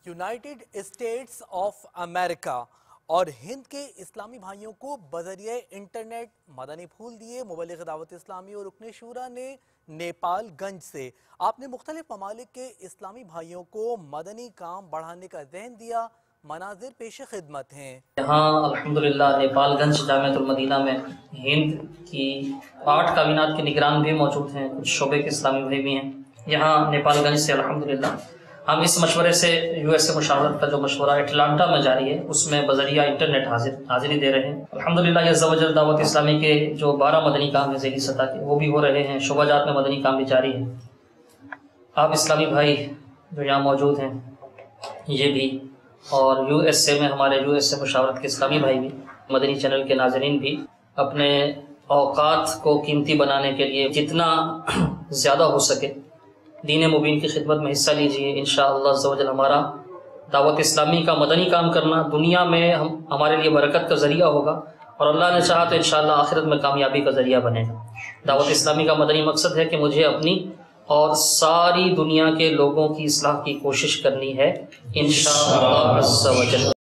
United states of America और हिंद के इस्लामी भाइयों को बजरिए इंटरनेट मदनी फूल दिए। मुबल्लिग़ दावत इस्लामी और रुकन शूरा ने नेपालगंज से आपने मुख्तलिफ ममालिक के इस्लामी भाइयों को मदनी काम बढ़ाने का ज़हन दिया। मनाजिर पेश खिदमत हैं। यहाँ अल्हम्दुलिल्लाह नेपालगंज जामिअतुल मदीना में हिंद की 8 काबिनात के निगरान भी मौजूद हैं, कुछ शोबे के इस्लामी भाई भी हैं। यहाँ नेपालगंज से अल्हम्दुलिल्लाह हम इस मशवरे से यूएसए मुशावरत का जो मशवरा अटलांटा में जारी है उसमें बजरिया इंटरनेट हाजिरी दे रहे हैं। अल्हम्दुलिल्लाह ये ज़वजल दावत इस्लामी के जो 12 मदनी काम है ज़ेली सतह के वो भी हो रहे हैं, शोबाजात में मदनी काम भी जारी है। आप इस्लामी भाई जो यहाँ मौजूद हैं ये भी, और यूएसए में हमारे यूएसए मुशावरत के इस्लामी भाई भी, मदनी चैनल के नाज़रीन भी अपने औकात को कीमती बनाने के लिए जितना ज़्यादा हो सके दीन मुबीन की खिदमत में हिस्सा लीजिए। इंशाअल्लाह अज़्ज़वजल हमारा दावत इस्लामी का मदनी काम करना दुनिया में हमारे लिए बरकत का ज़रिया होगा और अल्लाह ने चाहा तो इंशाअल्लाह आखिरत में कामयाबी का ज़रिया बनेगा। दावत इस्लामी का मदनी मकसद है कि मुझे अपनी और सारी दुनिया के लोगों की इस्लाह की कोशिश करनी है इंशाअल्लाह अज़्ज़वजल।